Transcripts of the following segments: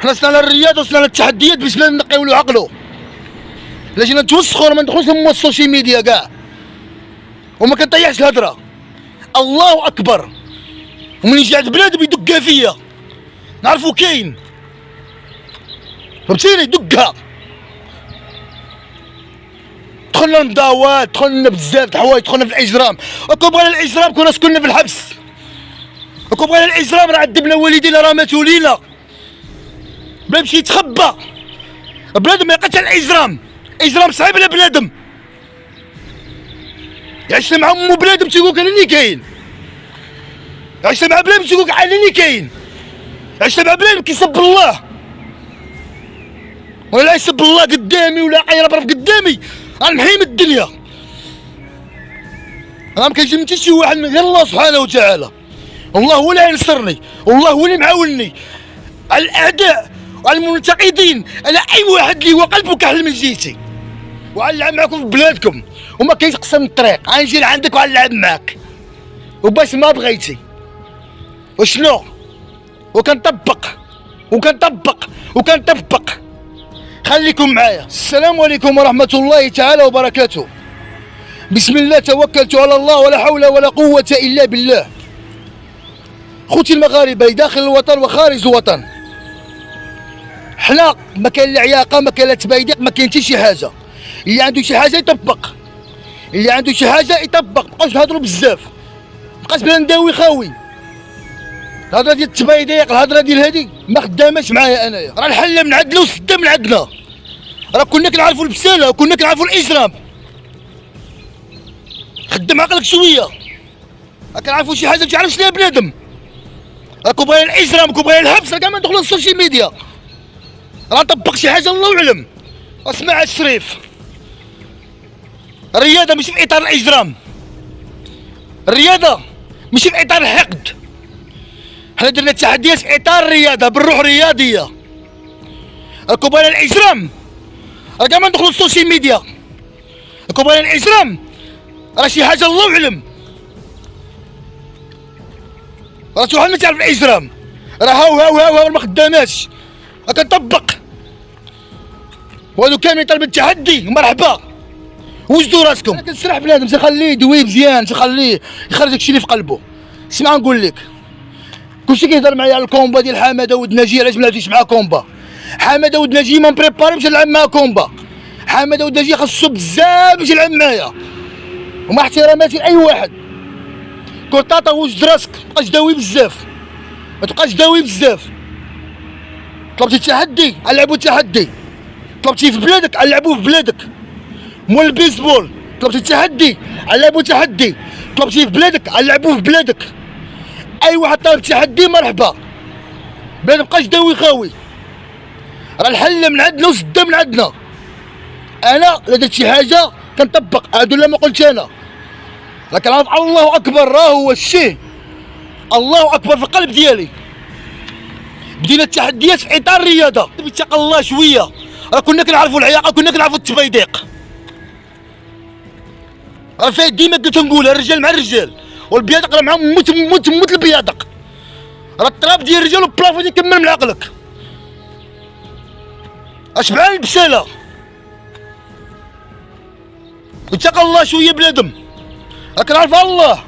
حنا صرنا الرياضه وصلنا للتحديات باش بلا نقيولو عقلو. الا جينا نتوسخو راه ما ندخلوش لموا السوشيال ميديا كاع وما كنطيحش الهضره. الله اكبر. ومن يجي عند بنادم يدقها فيا نعرفو كاين، فهمتيني؟ دقها. دخلنا للمداوات، دخلنا بزاف د الحوايج، دخلنا في الاجرام. وكون بغينا الاجرام كنا سكننا في الحبس. وكون بغينا الاجرام راه عذبنا والدينا، راه ماتوا لينا بلا يمشي يتخبى. بنادم ما يقاتل الاجرام، اجرام صعيب على بنادم. عشنا مع امو بنادم تيقولك انا اللي كاين، عشنا مع بنادم تيقولك انا اللي كاين، عشنا مع بنادم كيسب الله ولا يسب الله قدامي ولا عاير برا قدامي غنمحي من الدنيا. راه ما كيجي من حتى شي واحد من غير الله سبحانه وتعالى. الله هو اللي ينصرني، والله هو اللي معاونني على الاعداء وعلى المنتقدين، على اي واحد اللي هو قلبه كحل من جيتي، وغنلعب معاكم في بلادكم وما كيتقسم الطريق. غنجي لعندك وغنلعب معاك وباش ما بغيتي. وشنو؟ وكنطبق وكنطبق وكنطبق. خليكم معايا. السلام عليكم ورحمة الله تعالى وبركاته. بسم الله توكلت على الله ولا حول ولا قوة إلا بالله. خوتي المغاربة داخل الوطن وخارج الوطن، حنا ما كاين لا عياقة، ما كاين لا تبايديق، ما كاين حتى شي حاجة. اللي عنده شي حاجة يطبق، اللي عنده شي حاجة يطبق. مابقاوش نهضروا بزاف، مابقاش بلا نداوي خاوي. الهضره ديال التبايديق، الهضره ديال هادي ما خداماش معايا انايا. راه الحله من عندنا والسده من عندنا. راه كنا كنعرفوا البساله وكنا كنعرفوا الاجرام. خدم عقلك شويه، راه كنعرفوا شي حاجه ما تعرفش ليها بنادم. راه كون بغينا الاجرام كون بغينا الحبس راه كاع ما ندخلوا للسوشيال ميديا. راه نطبق شي حاجه الله اعلم. اسمع الشريف، الرياضه ماشي في اطار الاجرام، الرياضه ماشي في اطار الحقد. حنا درنا التحديات في اطار الرياضه بالروح الرياضيه. راكم بغينا الاجرام راه كاع ما ندخلوا للسوشيال ميديا. راكم بغينا الاجرام راه شي حاجه الله اعلم. راه شي واحد ما تعرف الاجرام، راه هاو ما خداماش. راه كنطبق. وهادو كاملين طالبين التحدي مرحبا، وجدوا راسكم. انا كنسرح بنادم تخليه يدوي مزيان، تخليه يخرج داكشي اللي في قلبه. اسمع نقول لك، كلشي كيهضر معايا على الكومبا ديال حماده ودناجي. علاش ما لعبتيش معاه كومبا؟ حماده ودناجي ما مبريباري باش نلعب معاه كومبا. حماده ودناجي خاصو بزاف باش يلعب معايا، ومع احتراماتي لاي واحد. كورطاطا وجد راسك، متبقاش داوي بزاف، ما تبقاش داوي بزاف. طلبتي التحدي نلعبو التحدي، طلبتي في بلادك نلعبوه في بلادك. مول البيسبول طلبتي التحدي نلعبو تحدي، طلبتي في بلادك نلعبوه في بلادك. اي واحد طالب تحدي مرحبا، ما نبقاش داوي خاوي. راه الحله من عندنا والسده من عندنا. انا الا درت شي حاجه كنطبق، هادو لا ما قلتش انا. راه كنعرف الله اكبر، راه هو الشيء الله اكبر في القلب ديالي. بدينا التحديات في اطار الرياضه باتقى الله شويه. راه كنا كنعرفوا العياقه، كنا كنعرفوا التبايديق. راه فايت ديما كنت نقولها، الرجال مع الرجال والبيادق راه معاهم موت البيادق. راه الطراب ديال الرجال والبلافون يكمل من عقلك. اش بعال البساله؟ اتقى الله شويه بنادم. راك نعرف الله،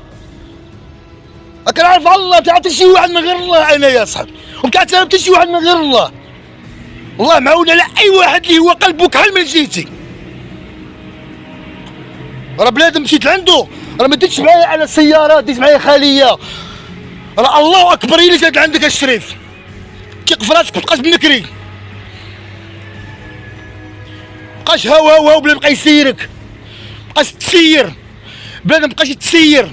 راك نعرف الله. تعرف شي واحد من غير الله انا يا صاحبي، ومتعرف حتى شي واحد من غير الله. الله معاون على اي واحد اللي هو قلبه كحل من جيتي. راه بنادم مشيت لعندو راه ما ديتش معايا على السيارات، ديت معايا خاليه. راه الله اكبر هي اللي جات عندك الشريف. ثق في راسك، متبقاش بنكري، مبقاش هاو بلا بقى يسيرك، مبقاش تسير بلا مبقاش تسير.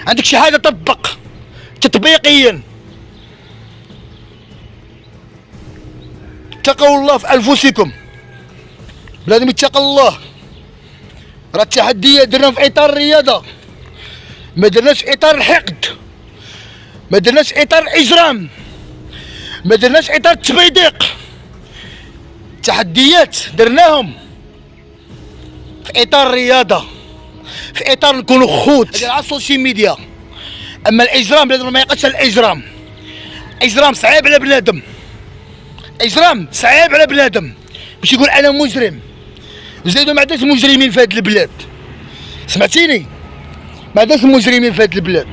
عندك شي حاجه طبق تطبيقيا. اتقوا الله في انفسكم، بلادم يتقى الله. راه التحديات درنا في اطار الرياضه، ما درناش في اطار الحقد، ما درناش في اطار الاجرام، ما درناش في اطار التبيديق. التحديات درناهم في اطار الرياضه، في اطار نكونوا خوت على السوشيال ميديا. اما الاجرام بنادم ما يقدش على الاجرام. الاجرام صعيب على بنادم، اجرام صعيب على بنادم باش يقول انا مجرم. زيدوا ما عندناش مجرمين في هذه البلاد، سمعتيني؟ ما عندناش مجرمين في هذه البلاد.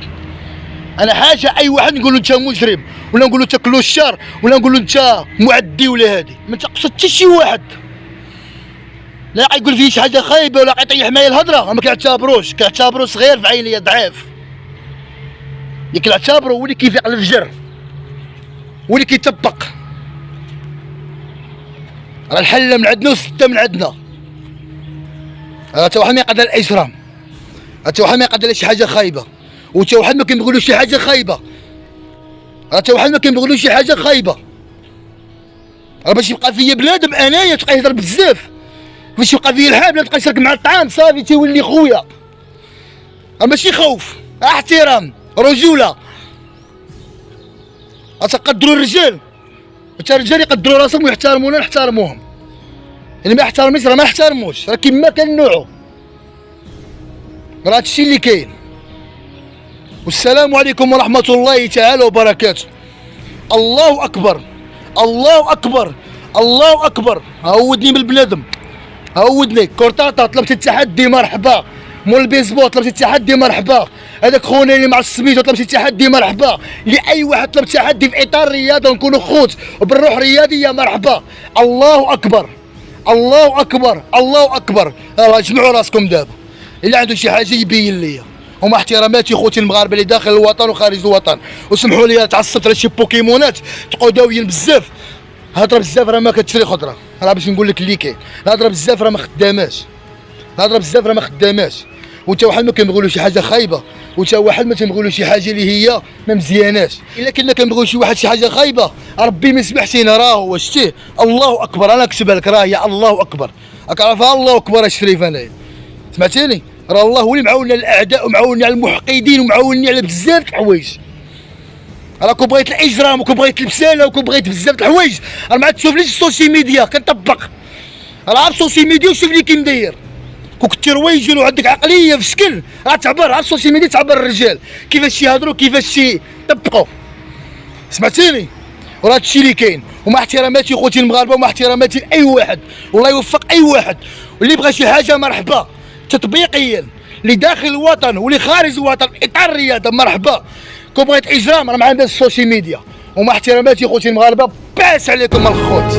انا حاجه اي واحد نقول له انت مجرم، ولا نقول له انت كلوشار، ولا نقول له انت معدي ولا هادي، ما تقصد حتى شي واحد. لا يقول فيه شي حاجه خايبه ولا يطيح معايا الهضره، ما كيعتبروه صغير في عينيا ضعيف. اللي كنعتبرو هو اللي كيفيق الفجر، هو اللي كيطبق. راه الحله من عندنا والسته من عندنا. حتى واحد ما يقدر الاجرام، حتى واحد ما يقدر شي حاجه خايبه، وحتى واحد ما كنقولوا شي حاجه خايبه، حتى واحد ما كنقولوا شي حاجه خايبه. راه باش يبقى فيا بنادم انايا تبقى يهضر بزاف، باش يبقى فيا الحال بلا تبقى يشارك مع الطعام صافي تيولي خويا. راه ماشي خوف، احترام، رجوله. تقدروا الرجال، حتى الرجال يقدروا راسهم ويحترمونا نحترموهم. اللي ما يحترمنيش راه ما نحترموش، راه كيما كان نوعو. راه هادشي اللي كاين. والسلام عليكم ورحمة الله تعالى وبركاته. الله أكبر، الله أكبر، الله أكبر. عودني بالبنادم، عودني. كورتاطا طلبت التحدي مرحبا، مول البيسبول طلبت التحدي مرحبا، هذاك خونا اللي مع السميتو طلبت التحدي مرحبا، لأي واحد طلب تحدي في إطار الرياضة ونكونوا خوت وبالروح الرياضية مرحبا. الله أكبر، الله أكبر، الله أكبر. يلاه جمعوا راسكم دابا، اللي عنده شي حاجة يبين ليا. ومع احتراماتي خوتي المغاربه اللي داخل الوطن وخارج الوطن، وسمحوا لي تعصبت على شي بوكيمونات تقوداويين بزاف. هضره بزاف راه ما كتشري خضره، راه باش نقول لك اللي كاين. الهضره بزاف راه ما خداماش، الهضره بزاف راه ما خداماش. وتا واحد ما كنبغيو شي حاجه خايبه، وتا واحد ما تنبغيو شي حاجه اللي هي ما مزياناش. الا كنا كنبغيو شي واحد شي حاجه خايبه ربي ما يسمحش لنا. راه هو شتيه الله اكبر، انا نكتبها لك راه هي الله اكبر. راك عارفها الله اكبر الشريف انايا، سمعتيني؟ راه الله هو اللي معاوننا على الاعداء ومعاونني على المحقدين ومعاونني على بزاف د الحوايج. راكو بغيت الاجرام وكون بغيت البساله وكون بغيت بزاف د الحوايج، راه ما تشوفليش السوشيال ميديا كنطبق. راه عارف السوشيال ميديا وشوف لي كي مداير. كون كنتي رويجل وعندك عقليه في شكل راه تعبر، عارف السوشيال ميديا تعبر الرجال كيفاش يهضروا كيفاش يطبقوا، سمعتيني؟ وراه هادشي اللي كاين. ومع احتراماتي خوتي المغاربه ومع احتراماتي لاي واحد، والله يوفق اي واحد، واللي بغى شي حاجه مرحبا تطبيقيا اللي داخل الوطن واللي خارج الوطن اطار الرياضه مرحبا. كون بغيت اجرام راه ما عندناش السوشيال ميديا. ومع احتراماتي خوتي المغاربه باس عليكم الخوت.